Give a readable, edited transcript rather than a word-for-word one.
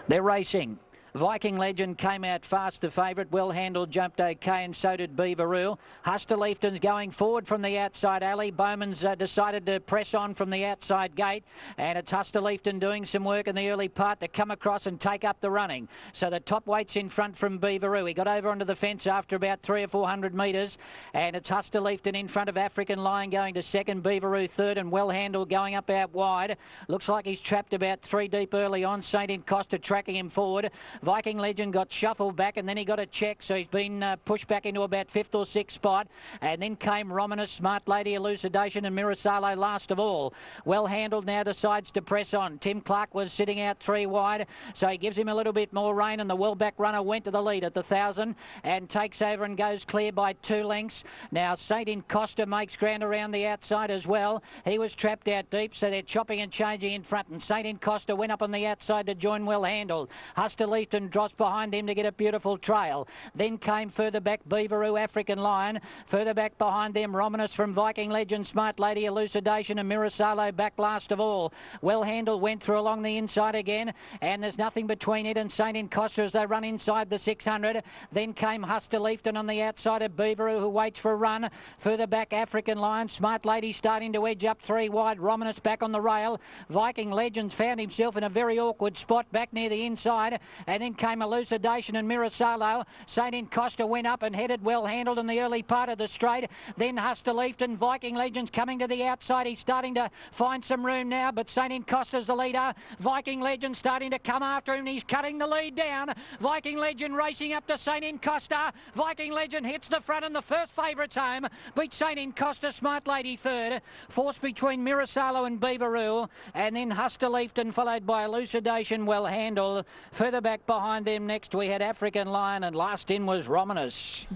They're racing. Viking Legend came out fast, the favourite. Well handled, jumped okay, and so did Beaveroo. Husterleafton's going forward from the outside alley. Bowman's decided to press on from the outside gate, and it's Husterleafton doing some work in the early part to come across and take up the running. So the top weight's in front from Beaveroo. He got over onto the fence after about 300 or 400 metres, and it's Husterleafton in front of African Lion going to second, Beaveroo third, and Well Handled going up out wide. Looks like he's trapped about 3 deep early on. St. Encosta tracking him forward. Viking Legend got shuffled back, and then he got a check, so he's been pushed back into about 5th or 6th spot. And then came Romanus, Smart Lady, Elucidation, and Mirasalo last of all. Well Handled now decides to press on. Tim Clark was sitting out 3 wide, so he gives him a little bit more rein, and the well-back runner went to the lead at the 1,000 and takes over and goes clear by 2 lengths. Now St. Encosta makes ground around the outside as well. He was trapped out deep, so they're chopping and changing in front, and St. Encosta went up on the outside to join Well Handled. Husterleafton drops behind him to get a beautiful trail. Then came further back Beaveroo, African Lion. Further back behind them Romanus from Viking Legend, Smart Lady, Elucidation, and Mirasalo back last of all. Well Handled went through along the inside again, and there's nothing between it and St. Encosta as they run inside the 600. Then came Husterleafton on the outside of Beaveroo, who waits for a run. Further back African Lion, Smart Lady starting to edge up 3 wide. Romanus back on the rail. Viking Legends found himself in a very awkward spot back near the inside, and then came Elucidation and Mirasalo. St. Encosta went up and headed Well Handled in the early part of the straight. Then Husterleafton, Viking Legends coming to the outside. He's starting to find some room now, but St. Encosta's the leader. Viking Legend starting to come after him, and he's cutting the lead down. Viking Legend racing up to St. Encosta. Viking Legend hits the front, and the first favourite's home. Beats St. Encosta, Smart Lady third. Forced between Mirasalo and Beaveroo, and then Husterleafton followed by Elucidation, Well Handled. Further back behind them next we had African Lion, and last in was Romanus.